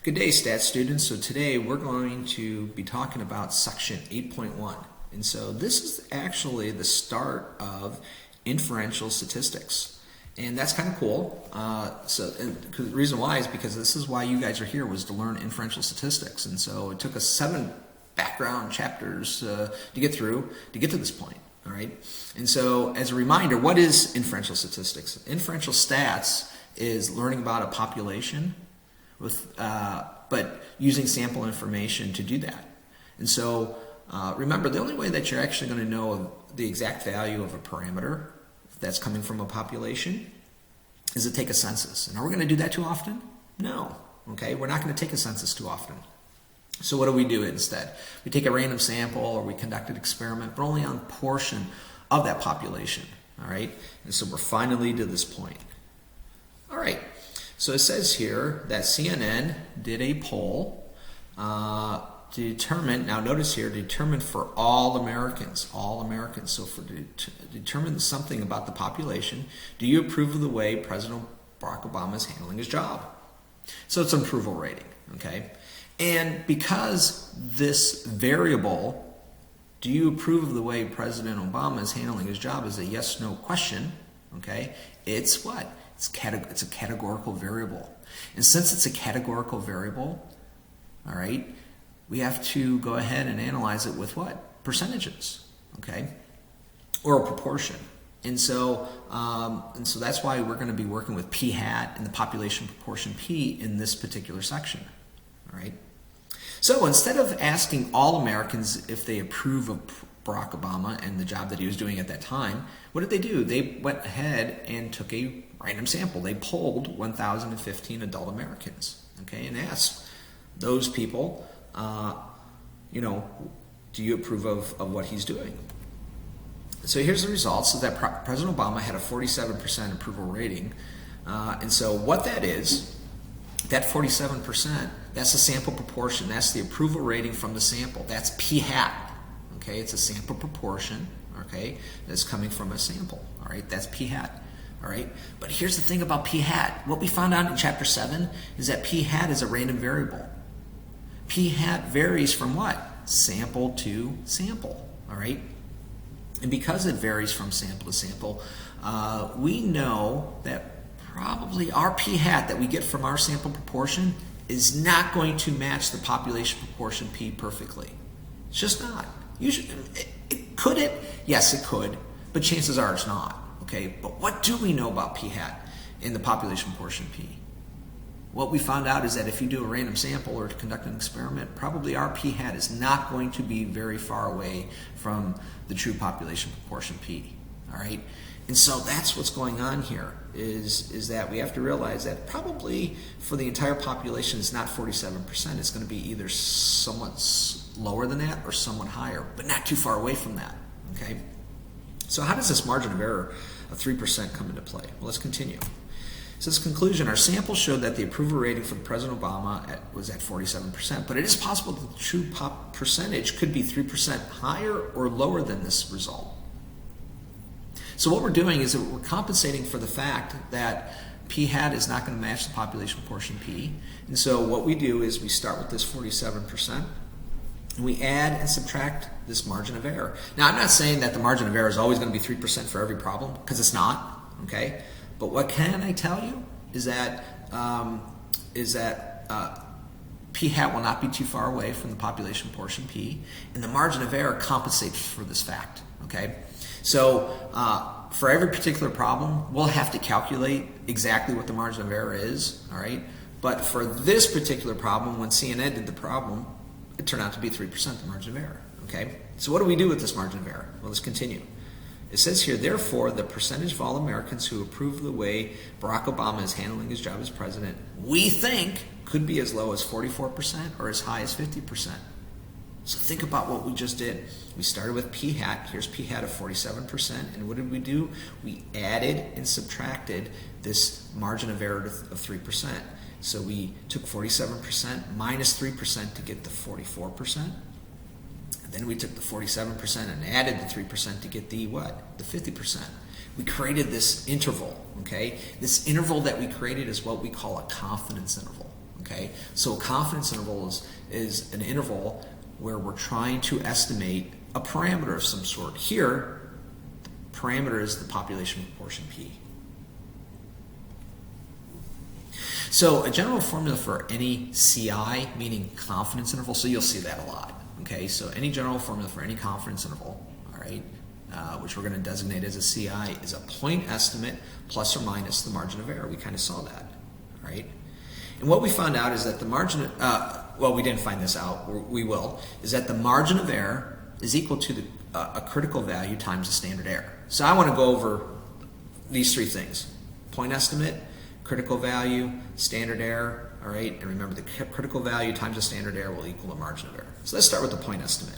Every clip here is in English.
Good day, stats students. So today we're going to be talking about section 8.1. And so this is actually the start of inferential statistics. And that's kind of cool. The reason why is because this is why you guys are here, was to learn inferential statistics. And so it took us 7 background chapters to get through to get to this point. All right. And so as a reminder, what is inferential statistics? Inferential stats is learning about a population with, but using sample information to do that. And so remember, the only way that you're actually going to know the exact value of a parameter that's coming from a population is to take a census. And are we going to do that too often? No. Okay, we're not going to take a census too often. So what do we do instead? We take a random sample, or we conduct an experiment, but only on a portion of that population. All right, and so we're finally to this point. All right. So it says here that CNN did a poll to determine, now notice here, determine for all Americans. So to determine something about the population, do you approve of the way President Barack Obama is handling his job? So it's an approval rating, okay? And because this variable, do you approve of the way President Obama is handling his job, is a yes/no question, okay? It's what? It's a categorical variable. And since it's a categorical variable, all right, we have to go ahead and analyze it with what? Percentages, okay? Or a proportion. And so that's why we're going to be working with p hat and the population proportion p in this particular section, all right? So instead of asking all Americans if they approve of Barack Obama and the job that he was doing at that time, what did they do? They went ahead and took a random sample. They polled 1,015 adult Americans, okay, and asked those people, do you approve of what he's doing? So here's the results: is that President Obama had a 47% approval rating, and so what that is, that 47%, that's the sample proportion. That's the approval rating from the sample. That's p hat. Okay, it's a sample proportion, okay, that's coming from a sample, all right, that's p hat, all right. But here's the thing about p hat. What we found out in chapter 7 is that p hat is a random variable. P hat varies from what? Sample to sample, all right. And because it varies from sample to sample, we know that probably our p hat that we get from our sample proportion is not going to match the population proportion p perfectly. It's just not. Usually, could it? Yes, it could, but chances are it's not. Okay, but what do we know about p hat in the population proportion p? What we found out is that if you do a random sample or to conduct an experiment, probably our p hat is not going to be very far away from the true population proportion p. All right, and so that's what's going on here. Is that we have to realize that probably for the entire population it's not 47%. It's going to be either somewhat lower than that or somewhat higher, but not too far away from that. Okay. So how does this margin of error of 3% come into play? Well, let's continue. So this conclusion, our sample showed that the approval rating for President Obama was at 47%, but it is possible that the true percentage could be 3% higher or lower than this result. So what we're doing is that we're compensating for the fact that p hat is not going to match the population proportion p. And so what we do is we start with this 47%, and we add and subtract this margin of error. Now, I'm not saying that the margin of error is always going to be 3% for every problem, because it's not, okay? But what can I tell you is that p hat will not be too far away from the population proportion p, and the margin of error compensates for this fact, okay? So for every particular problem, we'll have to calculate exactly what the margin of error is, all right? But for this particular problem, when CNN did the problem, it turned out to be 3%, the margin of error, okay? So what do we do with this margin of error? Well, let's continue. It says here, therefore, the percentage of all Americans who approve of the way Barack Obama is handling his job as president, we think could be as low as 44% or as high as 50%. So think about what we just did. We started with p hat. Here's p hat of 47%. And what did we do? We added and subtracted this margin of error of 3%. So we took 47% minus 3% to get the 44%. And then we took the 47% and added the 3% to get the what? The 50%. We created this interval, okay? This interval that we created is what we call a confidence interval, Okay, so a confidence interval is an interval where we're trying to estimate a parameter of some sort. Here, the parameter is the population proportion P. So a general formula for any CI, meaning confidence interval, so you'll see that a lot. Okay, so any general formula for any confidence interval, all right, which we're going to designate as a CI, is a point estimate plus or minus the margin of error. We kind of saw that, all right? And what we found out is that the margin, well, we didn't find this out, we will, is that the margin of error is equal to a critical value times the standard error. So I want to go over these three things: point estimate, critical value, standard error, all right? And remember, the critical value times the standard error will equal the margin of error. So let's start with the point estimate.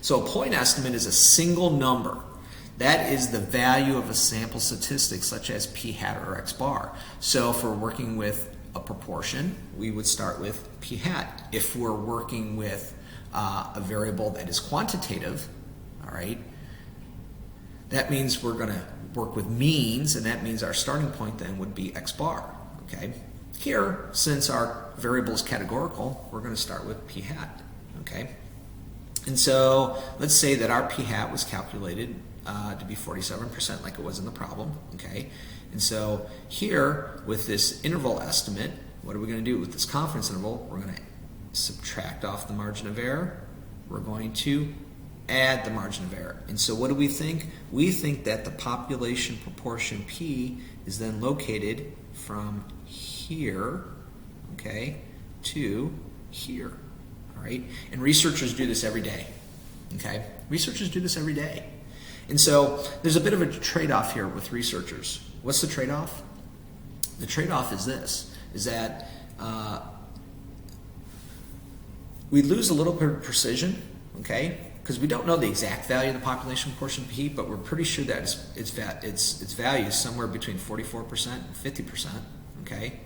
So a point estimate is a single number. That is the value of a sample statistic, such as p hat or x bar. So if we're working with a proportion, we would start with p hat. If we're working with a variable that is quantitative, all right, that means we're going to work with means, and that means our starting point then would be x bar. Okay. Here, since our variable is categorical, we're going to start with p hat. Okay. And so let's say that our p hat was calculated to be 47%, like it was in the problem. Okay. And so here, with this interval estimate, what are we going to do with this confidence interval? We're going to subtract off the margin of error. We're going to add the margin of error. And so what do we think? We think that the population proportion P is then located from here, okay, to here, all right? And researchers do this every day, okay? Researchers do this every day. And so there's a bit of a trade-off here with researchers. What's the trade-off? The trade-off is this, is that we lose a little bit of precision, okay? Because we don't know the exact value of the population proportion P, but we're pretty sure that its value is somewhere between 44% and 50%, okay?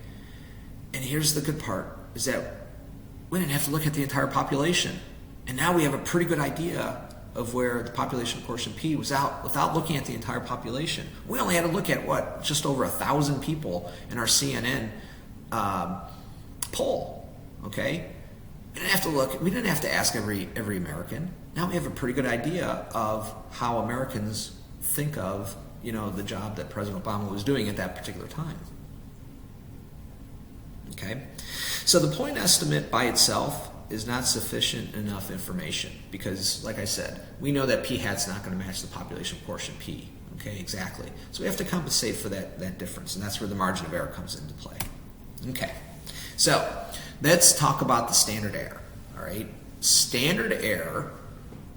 And here's the good part, is that we didn't have to look at the entire population. And now we have a pretty good idea of where the population proportion P was out without looking at the entire population. We only had to look at, what, just over 1,000 people in our CNN poll, okay? We didn't have to ask every American. Now we have a pretty good idea of how Americans think of, the job that President Obama was doing at that particular time. Okay? So the point estimate by itself is not sufficient enough information because, like I said, we know that p hat's not going to match the population proportion P. Okay, exactly. So we have to compensate for that difference, and that's where the margin of error comes into play. Okay, so let's talk about the standard error. All right, standard error,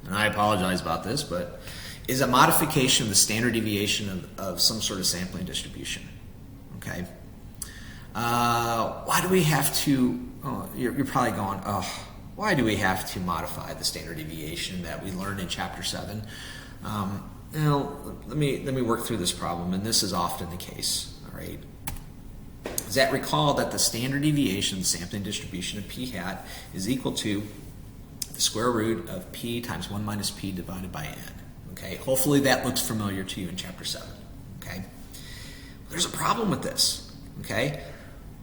and I apologize about this, but is a modification of the standard deviation of some sort of sampling distribution. Okay. Why do we have to? Oh, you're probably going, oh, why do we have to modify the standard deviation that we learned in Chapter 7? Let me work through this problem, and this is often the case. All right. Is that recall that the standard deviation, the sampling distribution of p hat, is equal to the square root of p times 1 minus p divided by n. Okay. Hopefully that looks familiar to you in Chapter 7. Okay. There's a problem with this. Okay.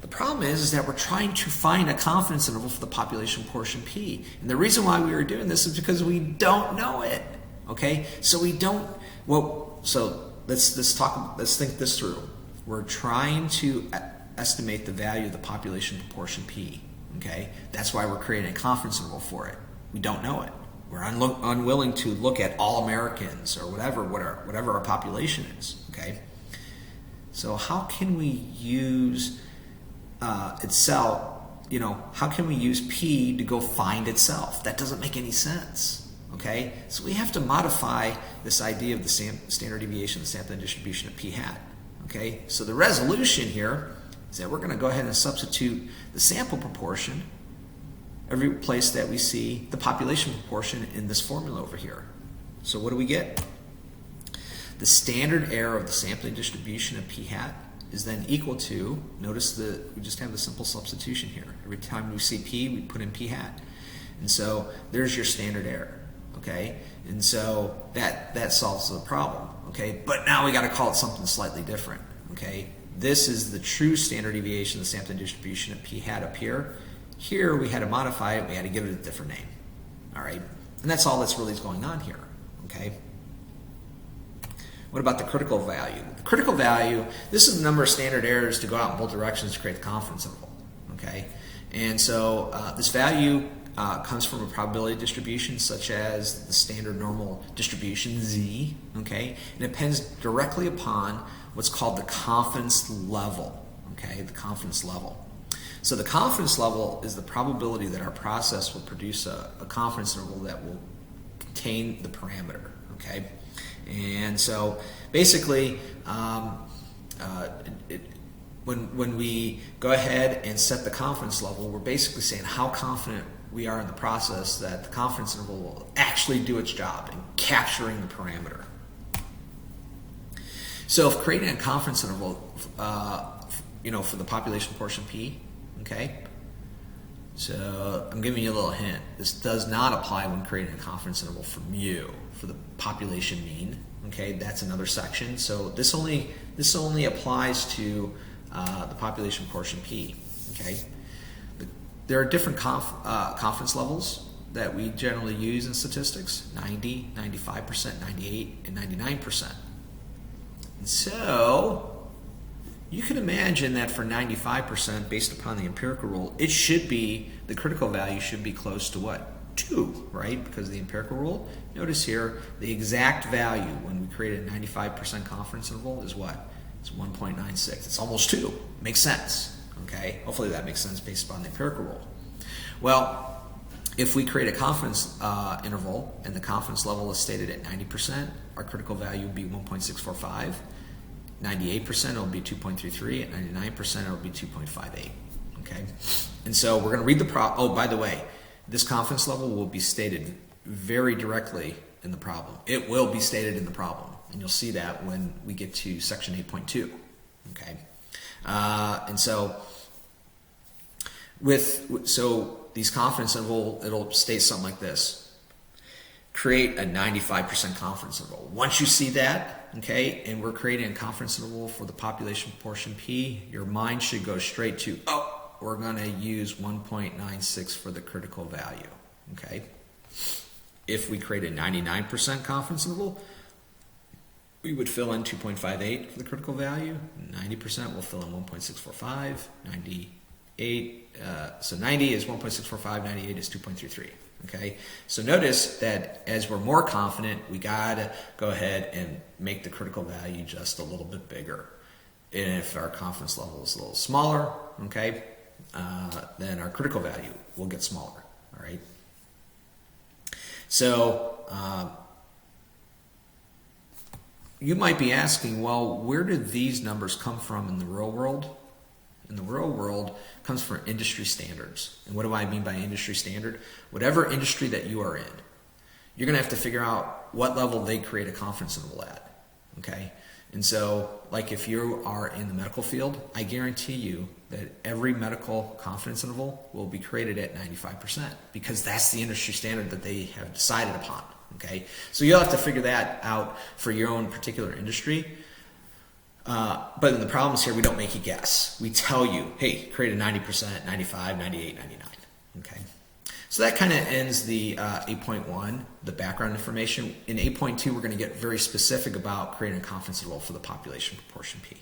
The problem is that we're trying to find a confidence interval for the population proportion P. And the reason why we were doing this is because we don't know it. Okay? So we don't, so let's think this through. We're trying to estimate the value of the population proportion P. Okay? That's why we're creating a confidence interval for it. We don't know it. We're unwilling to look at all Americans or whatever our population is. Okay? So how can we use itself, how can we use P to go find itself? That doesn't make any sense, okay? So we have to modify this idea of the standard deviation, the sampling distribution of P hat, okay? So the resolution here is that we're going to go ahead and substitute the sample proportion every place that we see the population proportion in this formula over here. So what do we get? The standard error of the sampling distribution of P hat is then equal to, notice that we just have the simple substitution here. Every time we see P, we put in P hat. And so there's your standard error, okay? And so that solves the problem, okay? But now we got to call it something slightly different, okay? This is the true standard deviation the sampling distribution that P had up here. Here we had to modify it, we had to give it a different name. All right, and that's all that's really going on here, okay? What about the critical value? The critical value, this is the number of standard errors to go out in both directions to create the confidence interval, okay? And so this value comes from a probability distribution such as the standard normal distribution Z, okay? And it depends directly upon what's called the confidence level, okay? The confidence level. So the confidence level is the probability that our process will produce a confidence interval that will contain the parameter, okay? And so basically, when we go ahead and set the confidence level, we're basically saying how confident we are in the process that the confidence interval will actually do its job in capturing the parameter. So if creating a confidence interval, for the population portion P, okay? So I'm giving you a little hint. This does not apply when creating a confidence interval for mu, for the population mean. Okay, that's another section. So this only applies to the population portion P. Okay, there are different confidence levels that we generally use in statistics: 90, 95%, 98, and 99%. And so you can imagine that for 95%, based upon the empirical rule, it should be, the critical value should be close to what? 2, right? Because of the empirical rule. Notice here, the exact value when we create a 95% confidence interval is what? It's 1.96. It's almost 2. Makes sense, okay? Hopefully that makes sense based upon the empirical rule. Well, if we create a confidence interval and the confidence level is stated at 90%, our critical value would be 1.645. 98% it'll be 2.33, at 99% it'll be 2.58. Okay, and so we're going to read the problem. Oh, by the way, this confidence level will be stated very directly in the problem. It will be stated in the problem, and you'll see that when we get to section 8.2. Okay, and so these confidence interval, it'll state something like this. Create a 95% confidence interval. Once you see that, okay, and we're creating a confidence interval for the population portion P, your mind should go straight to, we're going to use 1.96 for the critical value, okay? If we create a 99% confidence interval, we would fill in 2.58 for the critical value. 90% will fill in 1.645. 98, so 90 is 1.645, 98 is 2.33. Okay, so notice that as we're more confident, we gotta go ahead and make the critical value just a little bit bigger. And if our confidence level is a little smaller, okay, then our critical value will get smaller. All right. So you might be asking, well, where did these numbers come from in the real world? In the real world comes from industry standards. And what do I mean by industry standard? Whatever industry that you are in, you're going to have to figure out what level they create a confidence interval at. Okay? And so, like if you are in the medical field, I guarantee you that every medical confidence interval will be created at 95% because that's the industry standard that they have decided upon. Okay? So you'll have to figure that out for your own particular industry. But in the problems here, we don't make you guess. We tell you, hey, create a 90%, 95, 98, 99. Okay. So that kind of ends the 8.1, the background information. In 8.2, we're going to get very specific about creating a confidence interval for the population proportion P.